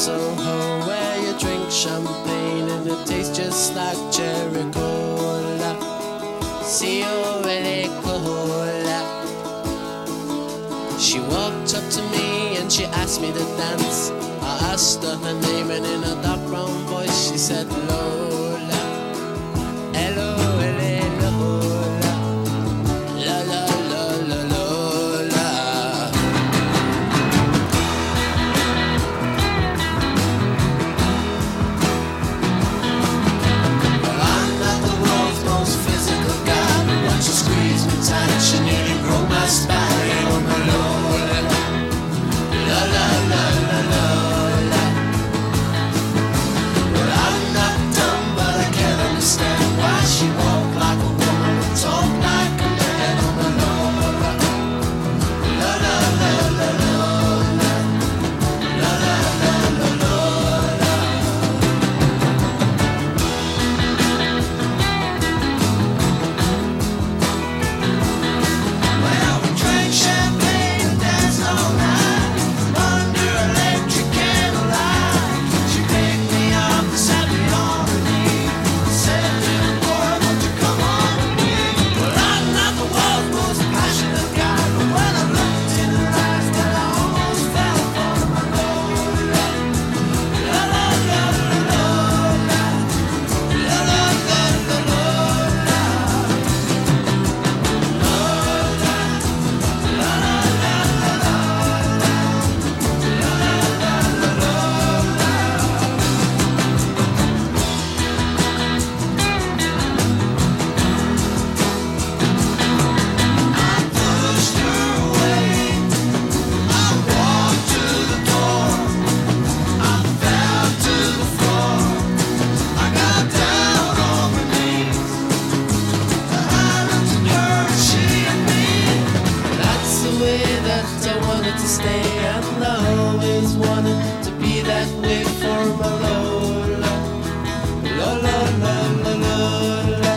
Soho where you drink champagne and it tastes just like cherry cola. See you really cola. She walked up to me and she asked me to dance. I asked her her name and in a dark brown voice she said Lola. Hello, hello, Lola. La la la la Lola. Well, I'm not the world's most physical guy, but once you squeeze me tight, she nearly broke my spine. Oh my Lola. La la la la Lola. Well, I'm not dumb, but I can't understand why she walk like a woman and talk like a man. Oh my Lola. La la la la Lola. La la la la Lola. Well, we drank champagne and danced all night under electric candlelight. She picked me up and sat me on her knee. Said, little boy, won't you come on with me? Well, I'm not the world's most passionate guy, but when I looked in her eyes, well, I almost fell for my Lola. La la la la Lola. La la la la Lola. I pushed her away. I walked to the door. I fell to the floor. I got down on my knees. I looked at her, she and me. That's the way that I wanted to stay, and I always wanted to be that way for my Lola. Lola, la la Lola.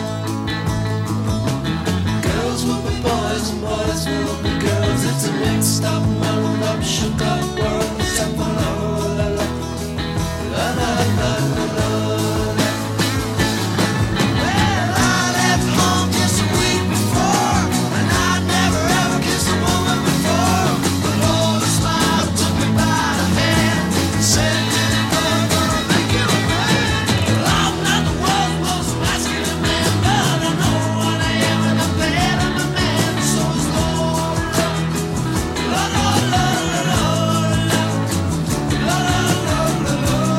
Girls will be boys and boys will be girls. It's a mixed up, muddled up, shook up world. Except for Lola, la la la la Lola. Well, I left home just a week before, and I'd never ever kissed a woman before. But Lola smiled, took me by the hand, and said, little boy, I'm gonna make you a man. Well, I'm not the world's most masculine man, but I know what I am, and I'm glad I'm a man. So is Lola. La la la la Lola. La la la la Lola.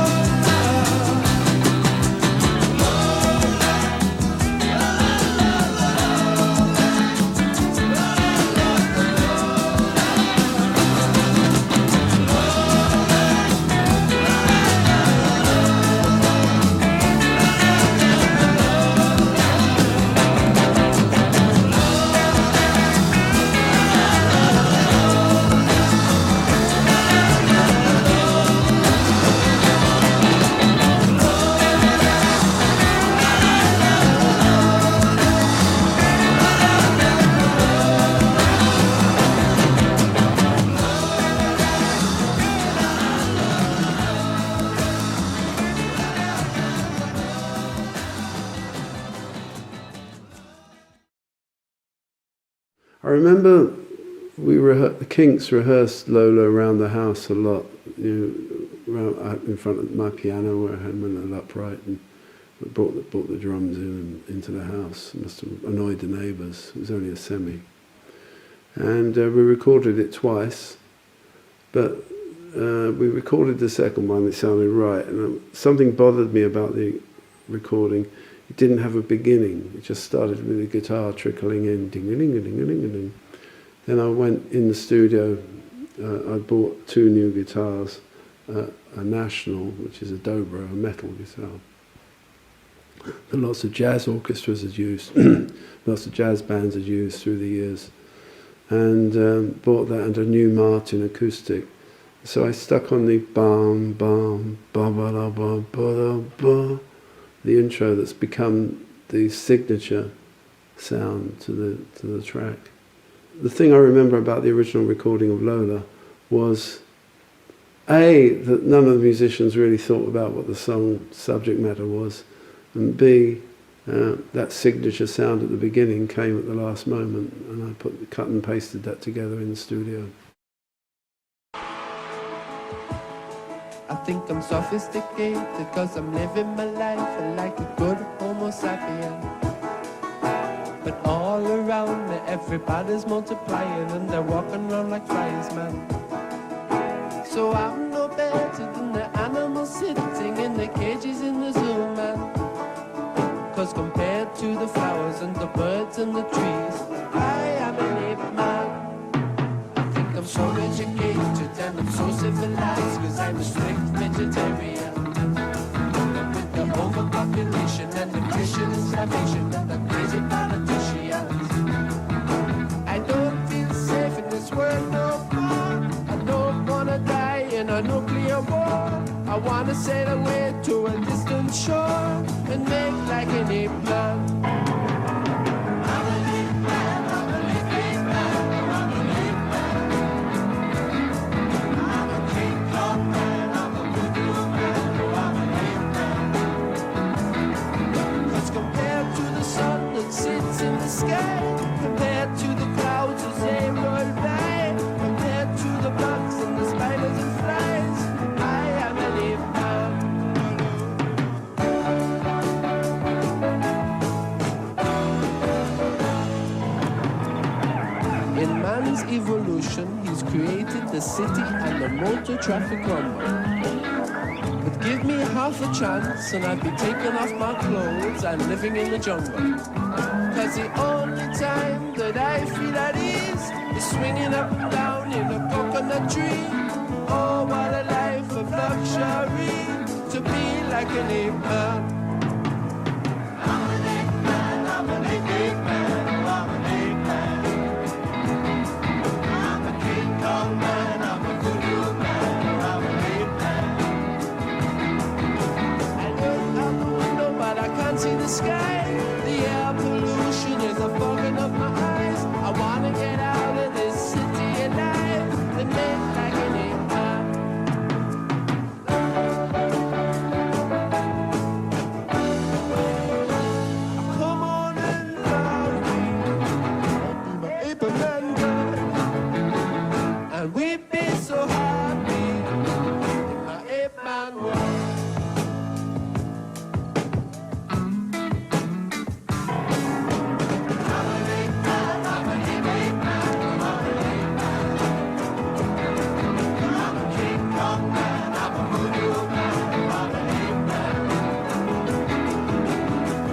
I remember the Kinks rehearsed Lola around the house a lot, out in front of my piano where I had my upright, and brought the drums into the house. Must have annoyed the neighbours. It was only a semi, and we recorded it twice, but we recorded the second one. It sounded right, and something bothered me about the recording. It didn't have a beginning. It just started with the guitar trickling in, ding-a-ding-a-ding-a-ding-a-ding. Then I went in the studio. I bought 2 new guitars, a National, which is a dobro, a metal guitar, that lots of jazz orchestras had used, lots of jazz bands had used through the years, and bought that, and a new Martin acoustic. So I stuck on the bam bam ba ba da ba ba da ba, the intro that's become the signature sound to the track. The thing I remember about the original recording of Lola was that none of the musicians really thought about what the song subject matter was, and B, that signature sound at the beginning came at the last moment, and I cut and pasted that together in the studio. I think I'm sophisticated because I'm living my life like a good homo sapien. But all around me everybody's multiplying and they're walking around like flies, man. So I'm no better than the animals sitting in the cages in the zoo, man. Cause compared to the flowers and the birds and the trees, I am an ape man. I think I'm so educated and I'm so civilized cause I'm a strict vegetarian. With the overpopulation and nutrition and starvation and the crazy politicians, I don't feel safe in this world no more. I don't wanna die in a nuclear war. I wanna sail away to a distant shore and make like an ape man. I'm an ape man, I'm an ape man, I'm an ape man. I'm a King Kong man, I'm a voodoo man, I'm an ape man. 'Cause compared to the sun that sits in the sky, compared to the clouds as they roll by, compared to the bugs and the spiders and flies, I am an ape man. In man's evolution, he's created the city and the motor traffic rumble. But give me half a chance and I'd be taking off my clothes and living in the jungle. 'Cause the only time that I feel at ease is swinging up and down in a coconut tree. Oh, what a life of luxury, to be like an ape man. I'm an ape man, I'm an ape man, I'm an ape man. I'm a King Kong man, I'm a voodoo man, I'm an ape man. I look out the window but I can't see the sky. The air pollution is a fogging of my eyes. I wanna get out of this city alive and make like an ape man. Come on and love me, I'll be my ape man girl. And we'd be so happy in my ape man world.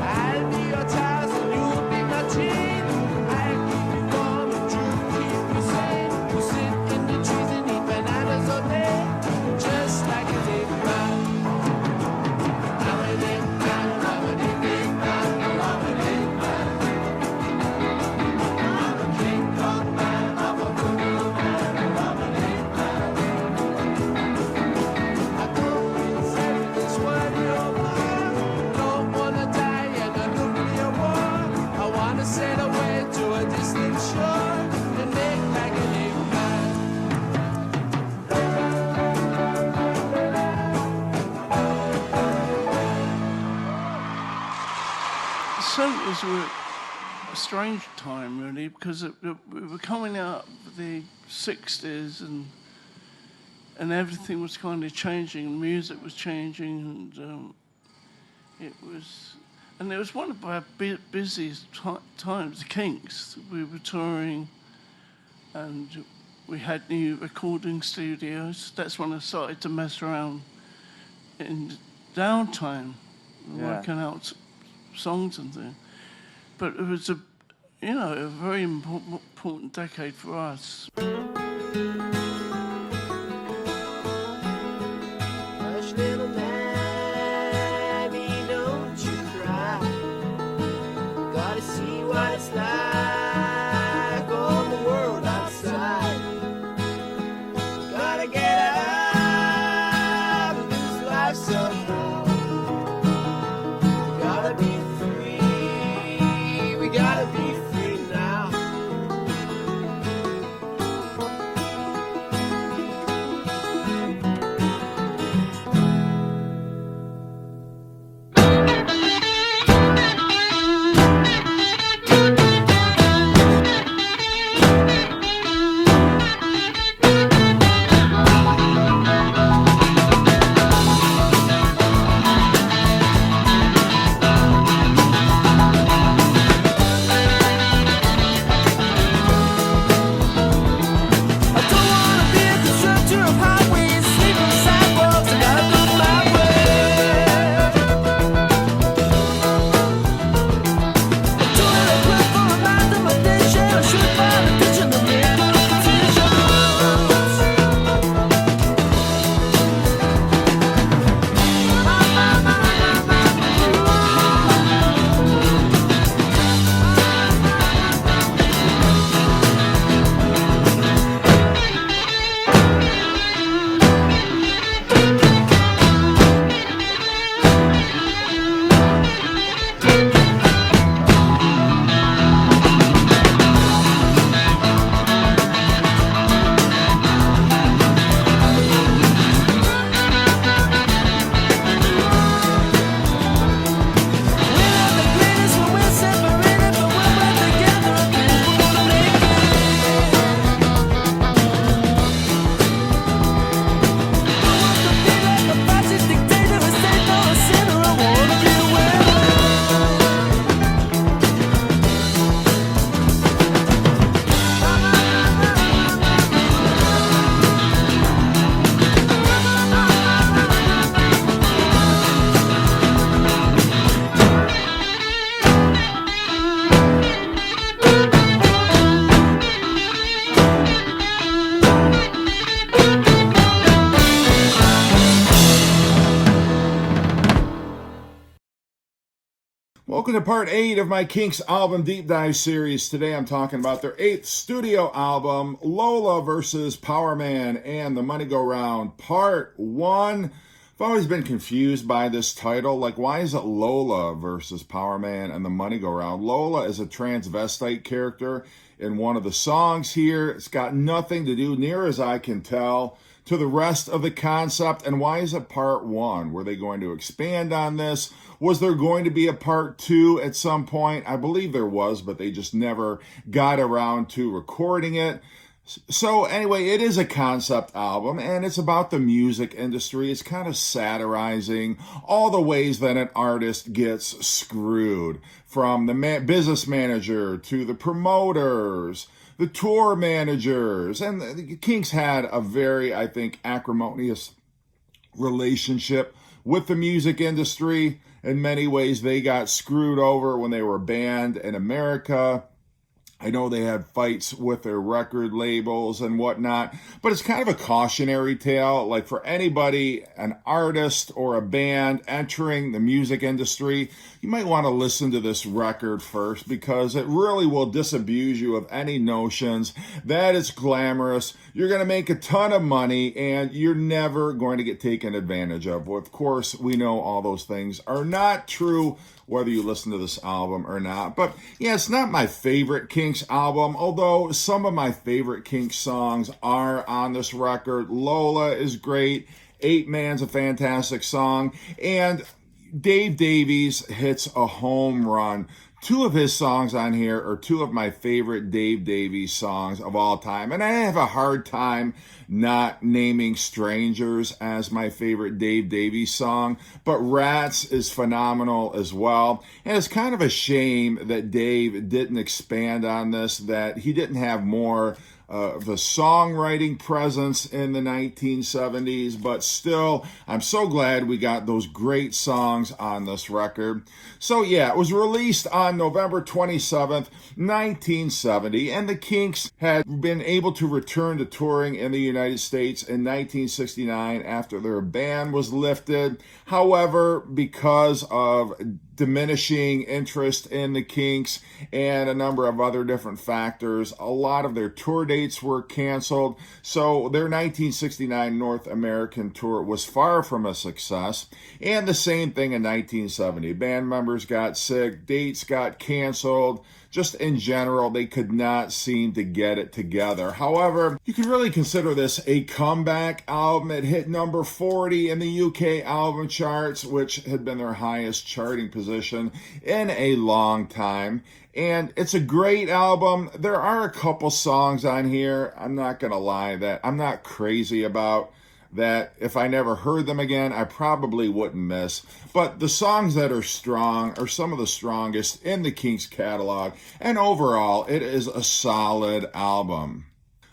I'll be your Tarzan, you'll be my Jean. I'll keep you warm and true, keep you sane. We'll sit in the trees and eat bananas all day, just like an ape man. I'm an ape man, I'm an ape man, I'm an ape man. I'm a King Kong man, I'm a voodoo man, I'm an ape man. I don't feel safe in this world no more. Don't wanna die in a nuclear war. I wanna sail away to a distant shore and make like an ape man. The 70s were a strange time, really, because we were coming out of the 60s and everything was kind of changing, music was changing, and it was one of our busiest times, the Kinks. We were touring and we had new recording studios. That's when I started to mess around in downtime, working out songs and things. But it was a very important decade for us. Hush, little mammy, don't you cry. Gotta see what it's like on the world outside. Gotta get out of this life somehow. Gotta be free, we gotta be free now. Welcome to part 8 of my Kinks album deep dive series. Today I'm talking about their 8th studio album, Lola versus Powerman and the Moneygoround, part 1. I've always been confused by this title. Like, why is it Lola versus Powerman and the Moneygoround? Lola is a transvestite character in one of the songs here. It's got nothing to do, near as I can tell, to the rest of the concept. And why is it part 1? Were they going to expand on this? Was there going to be a part 2 at some point? I believe there was, but they just never got around to recording it. So anyway, it is a concept album, and it's about the music industry. It's kind of satirizing all the ways that an artist gets screwed, from the business manager to the promoters, the tour managers. And the Kinks had a very, I think, acrimonious relationship with the music industry. In many ways, they got screwed over when they were banned in America. I know they had fights with their record labels and whatnot, but it's kind of a cautionary tale. Like, for anybody, an artist or a band entering the music industry, you might want to listen to this record first, because it really will disabuse you of any notions that it's glamorous. You're going to make a ton of money and you're never going to get taken advantage of. Well, of course, we know all those things are not true, whether you listen to this album or not. But yeah, it's not my favorite Kinks album, although some of my favorite Kinks songs are on this record. Lola is great. 8 Man's a fantastic song. And Dave Davies hits a home run. 2 of his songs on here are 2 of my favorite Dave Davies songs of all time. And I have a hard time not naming Strangers as my favorite Dave Davies song. But Rats is phenomenal as well. And it's kind of a shame that Dave didn't expand on this, that he didn't have more of a songwriting presence in the 1970s, but still, I'm so glad we got those great songs on this record. So yeah, it was released on November 27th, 1970, and the Kinks had been able to return to touring in the United States in 1969 after their ban was lifted. However, because of diminishing interest in the Kinks and a number of other different factors, a lot of their tour dates were canceled. So their 1969 North American tour was far from a success. And the same thing in 1970. Band members got sick, dates got canceled. Just in general, they could not seem to get it together. However, you can really consider this a comeback album. It hit number 40 in the UK album charts, which had been their highest charting position in a long time. And it's a great album. There are a couple songs on here, I'm not going to lie, that I'm not crazy about, that if I never heard them again, I probably wouldn't miss. But the songs that are strong are some of the strongest in the Kinks catalog, and overall, it is a solid album.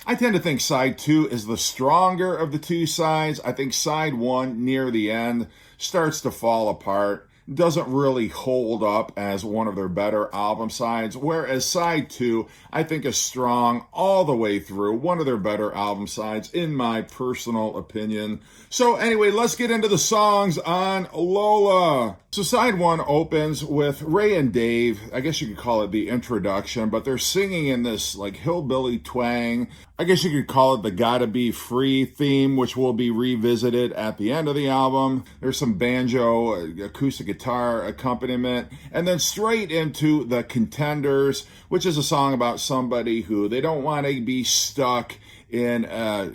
I tend to think side 2 is the stronger of the 2 sides. I think side 1, near the end, starts to fall apart. Doesn't really hold up as one of their better album sides, whereas side 2, I think, is strong all the way through. One of their better album sides, in my personal opinion. So anyway, let's get into the songs on Lola. So side 1 opens with Ray and Dave. I guess you could call it the introduction, but they're singing in this like hillbilly twang. I guess you could call it the Gotta Be Free theme, which will be revisited at the end of the album. There's some banjo, acoustic guitar accompaniment, and then straight into The Contenders, which is a song about somebody who they don't want to be stuck in a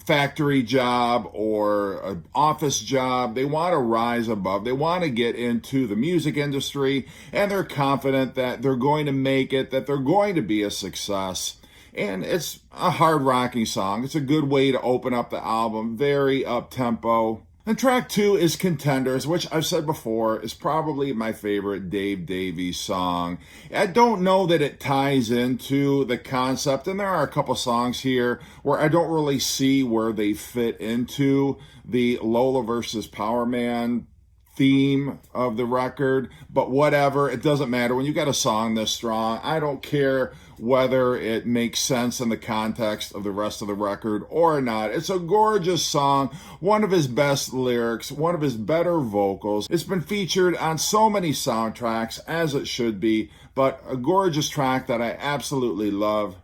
factory job or an office job. They want to rise above. They want to get into the music industry, and they're confident that they're going to make it, that they're going to be a success. And it's a hard rocking song. It's a good way to open up the album. Very up-tempo. And track 2 is Contenders, which I've said before is probably my favorite Dave Davies song. I don't know that it ties into the concept, and there are a couple songs here where I don't really see where they fit into the Lola versus Powerman theme of the record, but whatever, it doesn't matter. When you got a song this strong, I don't care whether it makes sense in the context of the rest of the record or not. It's a gorgeous song, one of his best lyrics, one of his better vocals. It's been featured on so many soundtracks, as it should be, but a gorgeous track that I absolutely love.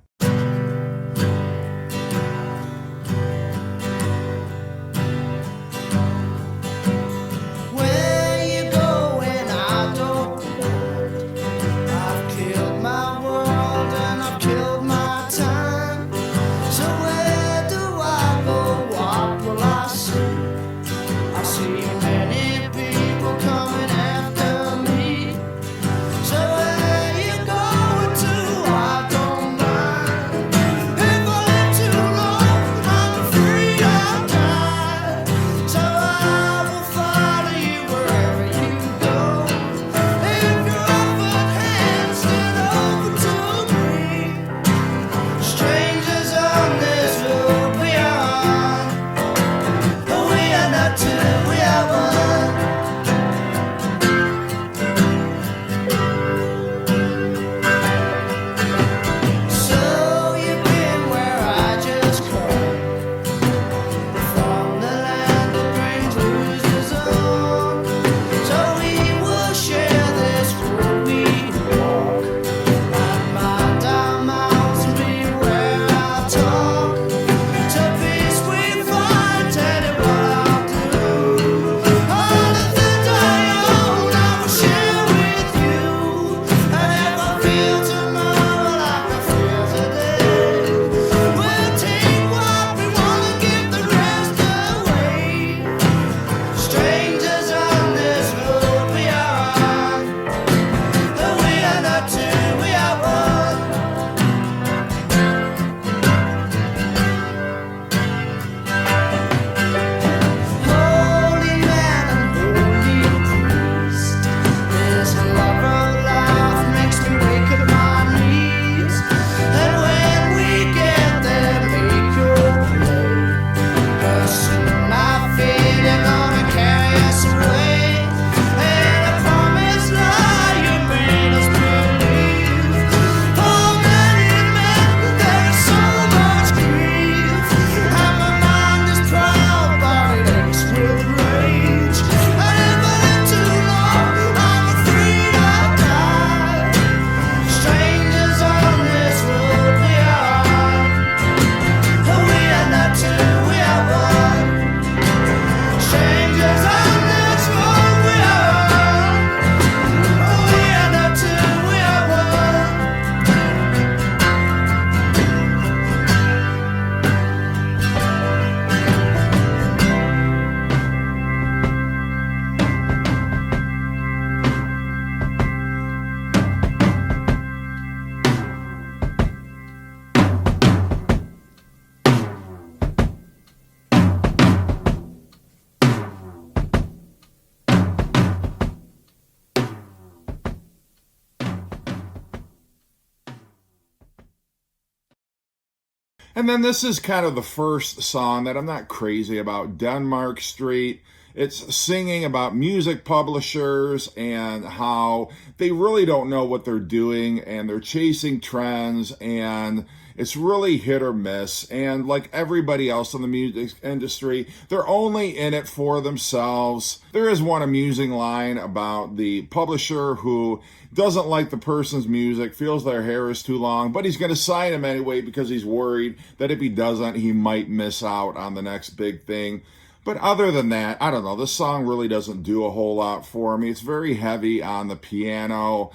And then this is kind of the first song that I'm not crazy about, Denmark Street. It's singing about music publishers and how they really don't know what they're doing and they're chasing trends, and it's really hit or miss. And like everybody else in the music industry, they're only in it for themselves. There is one amusing line about the publisher who doesn't like the person's music, feels their hair is too long, but he's going to sign him anyway because he's worried that if he doesn't, he might miss out on the next big thing. But other than that, I don't know, this song really doesn't do a whole lot for me. It's very heavy on the piano.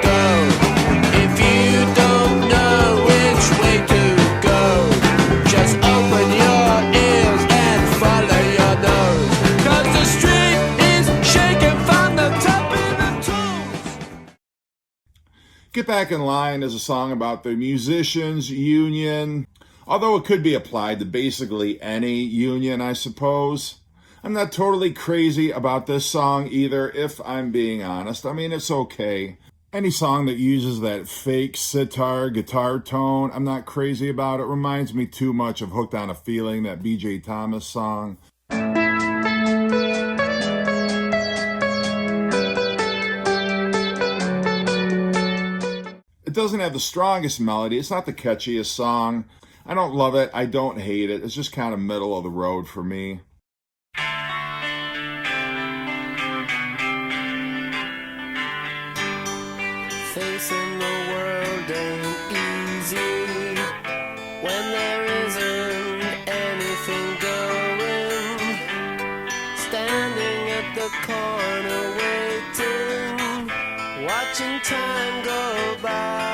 Go. If you don't know Back in Line is a song about the musicians' union, although it could be applied to basically any union, I suppose. I'm not totally crazy about this song either, if I'm being honest. I mean, it's okay. Any song that uses that fake sitar guitar tone, I'm not crazy about. It reminds me too much of Hooked on a Feeling, that B.J. Thomas song. It doesn't have the strongest melody. It's not the catchiest song. I don't love it. I don't hate it. It's just kind of middle of the road for me. Facing the world ain't easy when there isn't anything going. Standing at the corner waiting, watching time go by.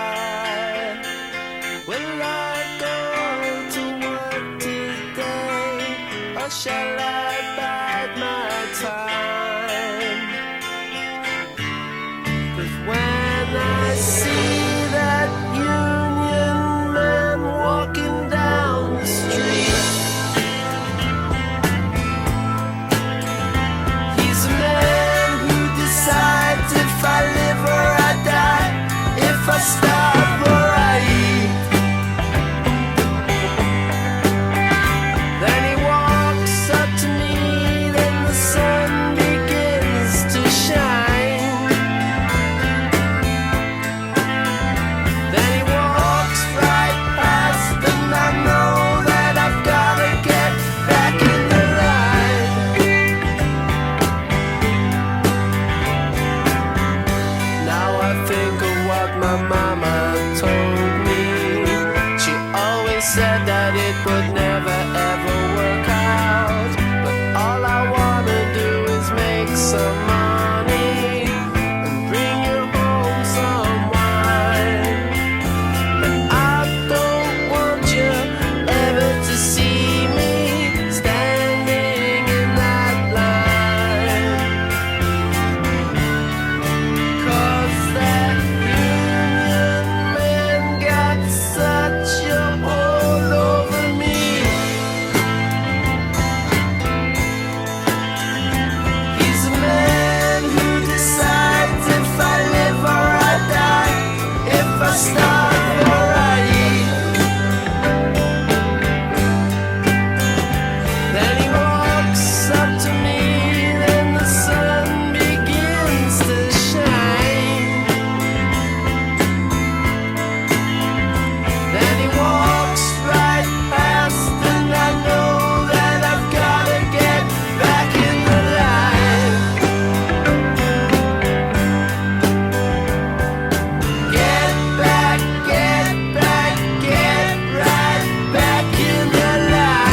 Will I go to work today, or shall I bide my time? 'Cause when I see that union man walking down the street, he's a man who decides if I live or I die, if I starve or I eat. Then he walks up to me, then the sun begins to shine. Then he walks right past, and I know that I've gotta get back in the line. Now I think of what my mama told me. She always said that it would never ever work out. But all I wanna do is make some money and bring you home some wine. But I don't want you ever to see me standing in that line. 'Cause that union man got such a hold over me. He's a man who decides if I live or I die, if I starve or I eat. Then he walks up to me, then the sun begins to shine. Then he walks right past, and I know that I've gotta get back in the line. Get back, get right back in the line.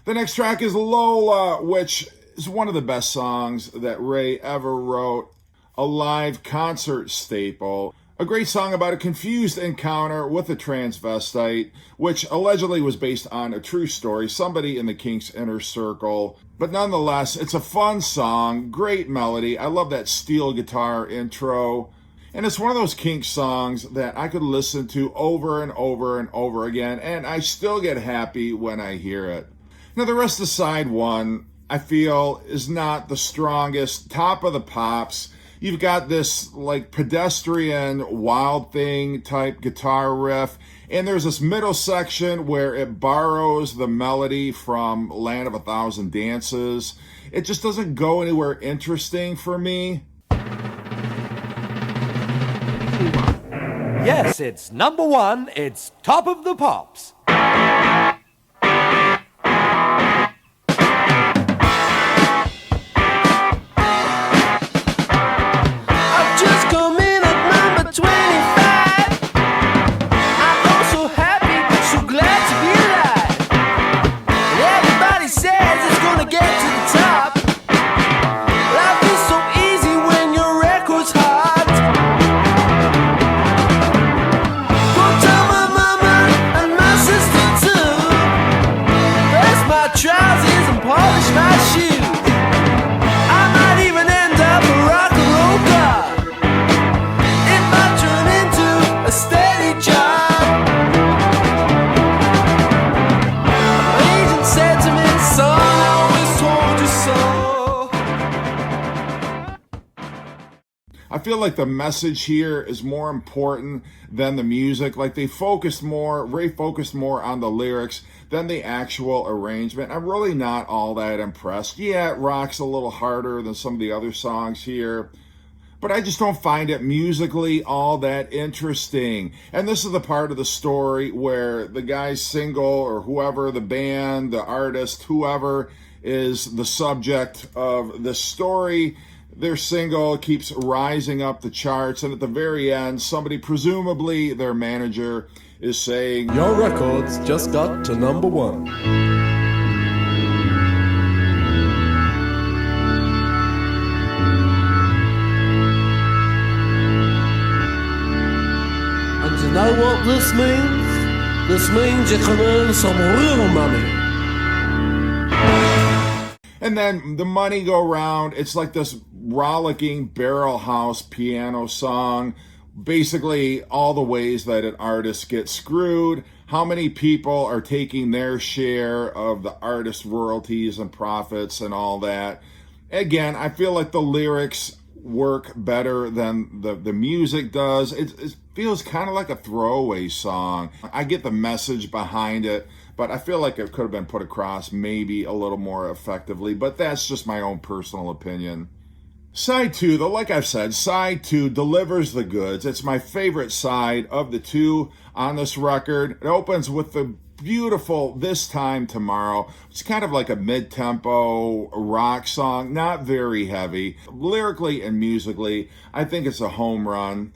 The next track is Lola, which is one of the best songs that Ray ever wrote. A live concert staple. A great song about a confused encounter with a transvestite, which allegedly was based on a true story, somebody in the Kinks inner circle. But nonetheless, it's a fun song, great melody. I love that steel guitar intro. And it's one of those Kinks songs that I could listen to over and over and over again, and I still get happy when I hear it. Now, the rest of side one, I feel, is not the strongest. Top of the Pops. You've got this like pedestrian Wild Thing type guitar riff, and there's this middle section where it borrows the melody from Land of a Thousand Dances. It just doesn't go anywhere interesting for me. Yes, it's number one. It's Top of the Pops. I've just come in at number 25. I'm oh so happy, so glad to be alive. And everybody says it's gonna get to the top. Life is so easy when your record's hot. feel like the message here is more important than the music. Like Ray focused more on the lyrics than the actual arrangement. I'm really not all that impressed. Yeah, it rocks a little harder than some of the other songs here, but I just don't find it musically all that interesting. And this is the part of the story where the guy's single, or whoever, the band, the artist, whoever is the subject of the story, their single keeps rising up the charts, and at the very end, somebody, presumably their manager, is saying, Your records just got to number 1. And you know what this means? This means you can earn some real money. and then the Moneygoround, it's like this rollicking barrel house piano song. Basically, all the ways that an artist gets screwed, how many people are taking their share of the artist royalties and profits and all that. Again, I feel like the lyrics work better than the music does. It feels kind of like a throwaway song. I get the message behind it, but I feel like it could have been put across maybe a little more effectively, but that's just my own personal opinion. Side 2, though, like I've said, side 2 delivers the goods. It's my favorite side of the two on this record. It opens with the beautiful This Time Tomorrow. It's kind of like a mid-tempo rock song, not very heavy. Lyrically and musically, I think it's a home run.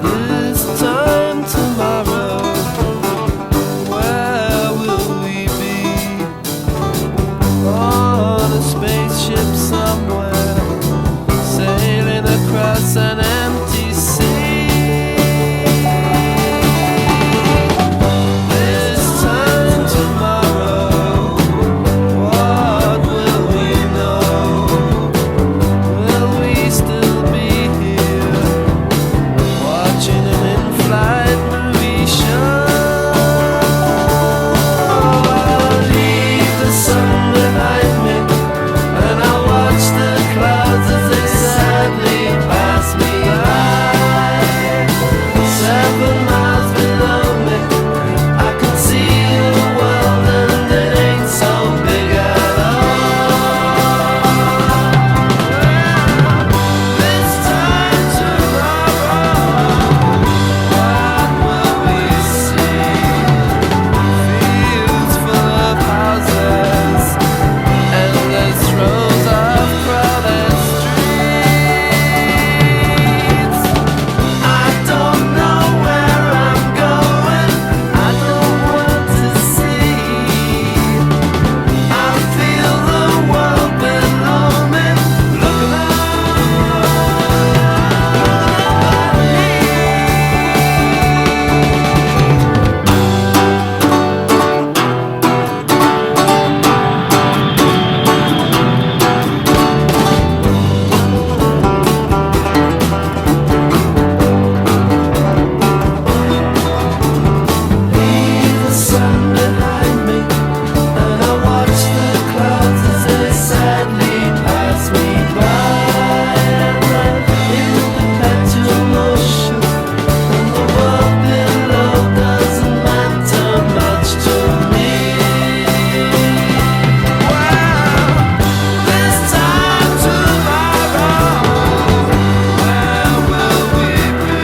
This time tomorrow, where will we be? On a spaceship somewhere, sailing across an empty sea. This time tomorrow, what will we know? Will we still be here, watching an in-flight movie show? I'll leave the sun behind me, and I'll watch the clouds as they sadly pass me by. 7 miles below me, I can see the world, and it ain't so big at all. This time tomorrow, what will we see? Fields full of houses, endless rows of crowded streets. I don't know where I'm going, I don't want to see. I feel the world below me, looking leave the sun behind me, and I watch the clouds as they sadly pass me by. And I'm in perpetual motion, and the world below doesn't matter much to me. Well, this time tomorrow, where will we be?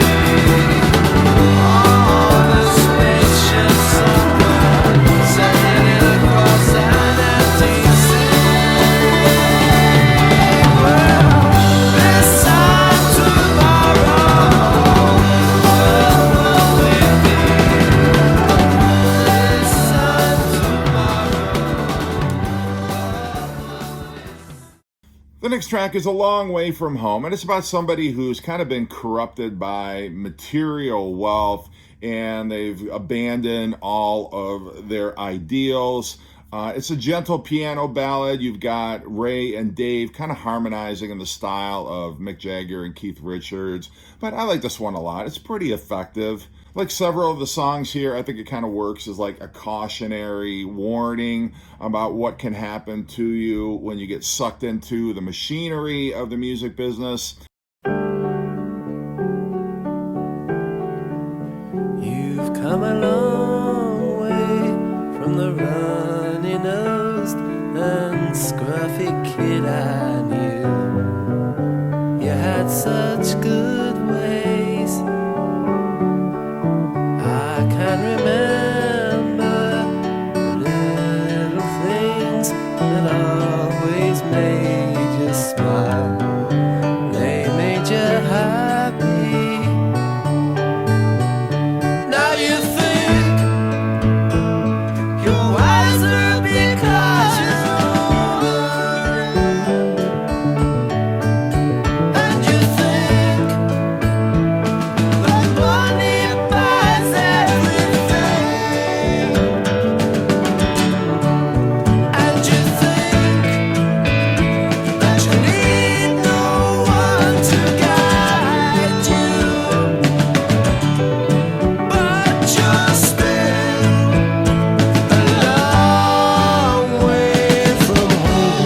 On a spaceship somewhere, sailing across an empty sea. Well, this time tomorrow, where will we be? This time The next track is A Long Way From Home, and it's about somebody who's kind of been corrupted by material wealth and they've abandoned all of their ideals. It's a gentle piano ballad. You've got Ray and Dave kind of harmonizing in the style of Mick Jagger and Keith Richards, but I like this one a lot. It's pretty effective. Like several of the songs here, I think it kind of works as like a cautionary warning about what can happen to you when you get sucked into the machinery of the music business. You've come a long way from the runny-nosed and scruffy kid I knew. You had such good ways. I can remember little things that always made you smile. They made you happy. Now you think you're wiser because you're older, and you think that money buys everything, and you think that you need no one to guide you, but you're still a long way from home.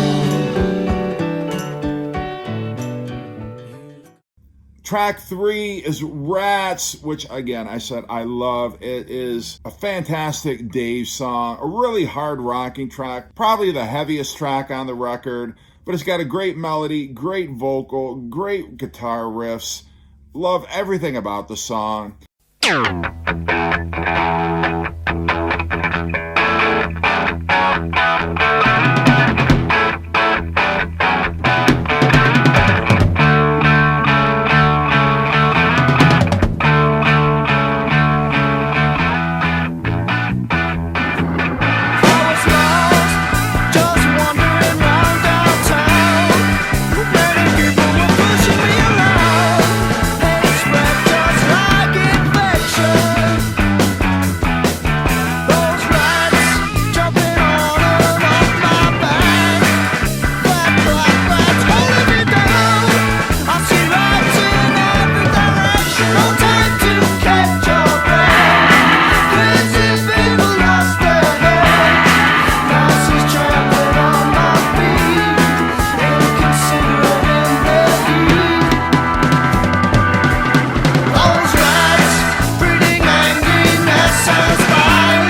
Track 3 is Rats, which again, I said I love. It is a fantastic Dave song, a really hard rocking track, probably the heaviest track on the record, but it's got a great melody, great vocal, great guitar riffs. Love everything about the song. Just wandering round downtown, many people were pushing me around. They spread just like infection. Those rats jumping on and off my back. Black rats holding me down. I see rats in every direction. No time to catch your breath. Crazy people lost their head. Now she's trampling on my feet, inconsiderate in their heat. Those rats, breeding angriness and spite,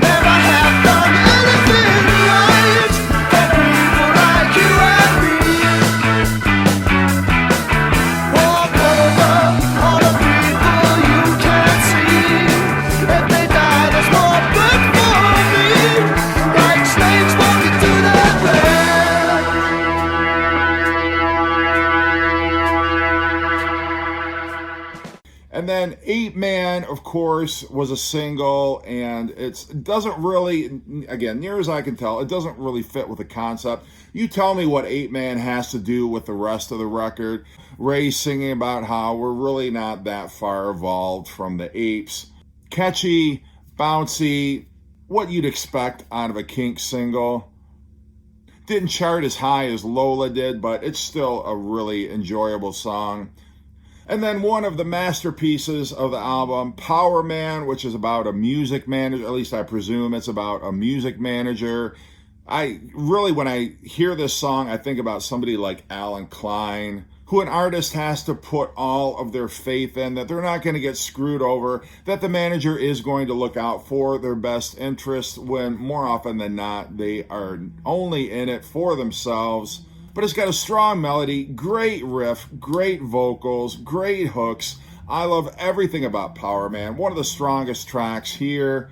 never have done anything right for people like you and me. Walk over all the people you can't see. If they die, there's more blood for me. Like snakes walking through the bed. And then 8-Man, of course, was a single, and it doesn't really, again, near as I can tell, it doesn't really fit with the concept. You tell me what 8-Man has to do with the rest of the record. Ray singing about how we're really not that far evolved from the apes. Catchy, bouncy, what you'd expect out of a Kinks single. Didn't chart as high as Lola did, but it's still a really enjoyable song. And then one of the masterpieces of the album, Powerman, which is about a music manager, at least I presume it's about a music manager. I really, when I hear this song, I think about somebody like Alan Klein, who an artist has to put all of their faith in, that they're not going to get screwed over, that the manager is going to look out for their best interest, when more often than not, they are only in it for themselves. But it's got a strong melody, great riff, great vocals, great hooks. I love everything about Powerman. One of the strongest tracks here.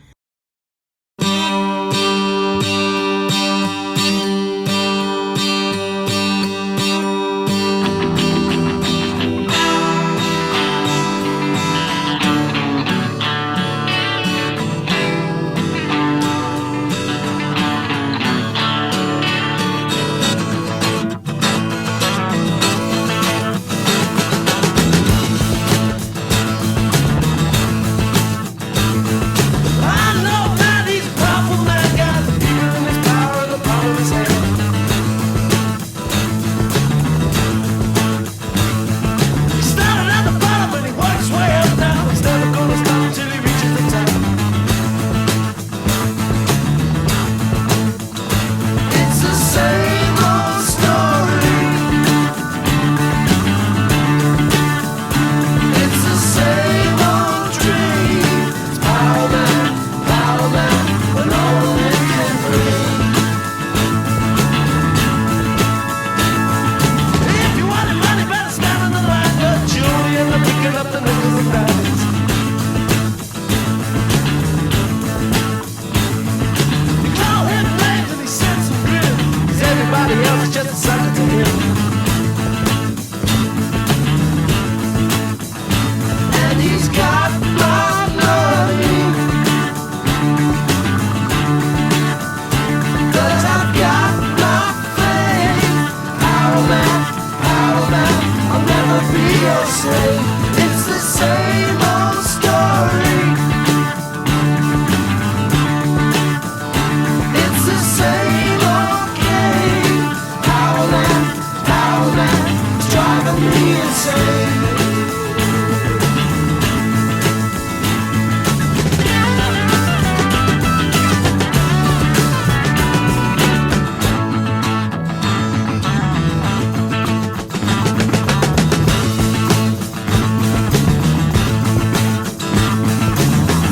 Everybody else is just a sucker to him. And he's got my money, 'cause I've got my fame. Powerman, Powerman, I'll never be your slave. It's the same old story. It's the same old game. Powerman, Powerman, it's driving me insane.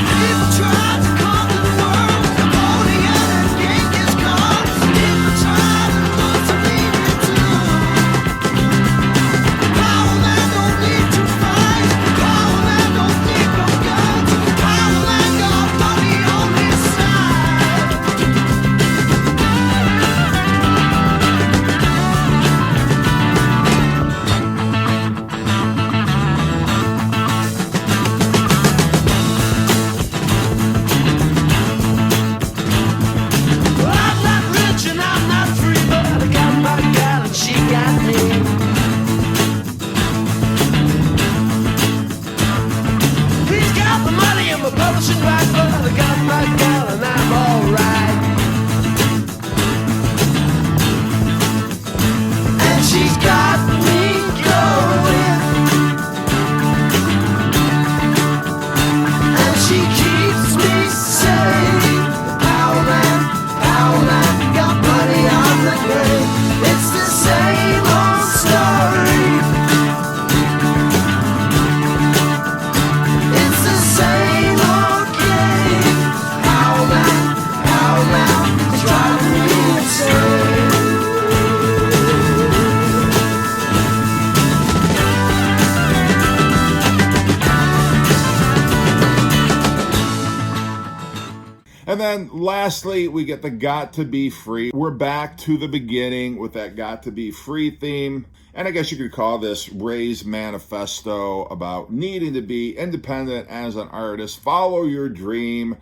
People try to conquer the world. Napoleon and Kinks gone. People try to Mussolini too. Powerman don't need to fight. Powerman don't need no guns. Powerman got money on his side. Well, I'm not rich and I'm not free, but I got my gal and she got me. He's got the money and my publishing rights, but I got my gal and I'm alright. And she's got me going, and she keeps me sane. Powerman, Powerman, got money on the grave. It's the same old story. It's the same old game. Powerman, Powerman, it's driving me insane. And then lastly, we get the Got to Be Free. We're back to the beginning with that Got to Be Free theme. And I guess you could call this Ray's manifesto about needing to be independent as an artist, follow your dream,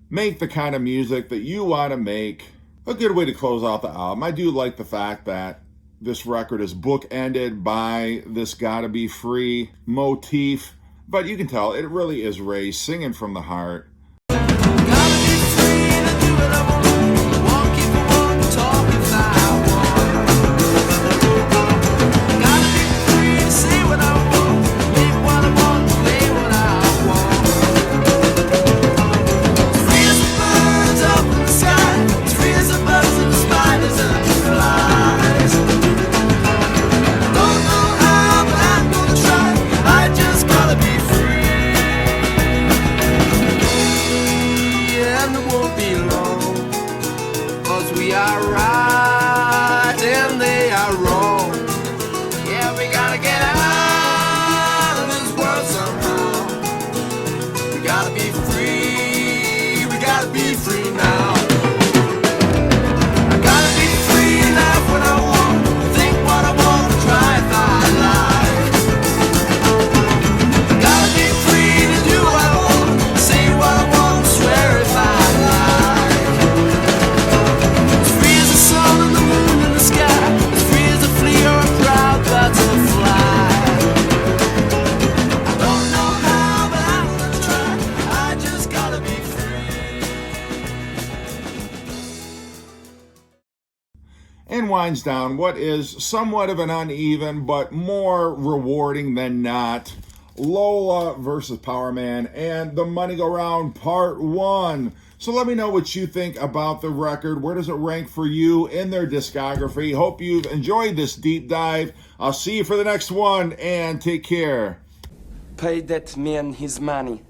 make the kind of music that you want to make. A good way to close out the album. I do like the fact that this record is bookended by this Gotta Be Free motif, but you can tell it really is Ray singing from the heart. Gotta be free to do what I want. Won't keep a one, talk if I want. Gotta be free to say what I want, live what I want, play what I want. As free as the birds up in the sky, as free as the birds and the spiders and the flies. Don't know how, but I'm gonna try. I just gotta be free. And it won't be long, 'cause we are right and they are wrong. Yeah, we gotta get out of this world somehow. We gotta be free, we gotta be free now. I gotta be free and laugh when I want, think what I want, try if I like. I gotta be free to do what I want, say what I want, swear if I like. As free as the sun and the moon and the sky, as free as a flea or a proud butterfly. I don't know how, but I'm gonna try. I just gotta be free. And winds down what is somewhat of an uneven but more rewarding than not Lola versus Powerman and the Moneygoround Part 1. So let me know what you think about the record. Where does it rank for you in their discography? Hope you've enjoyed this deep dive. I'll see you for the next one, and take care. Pay that man his money.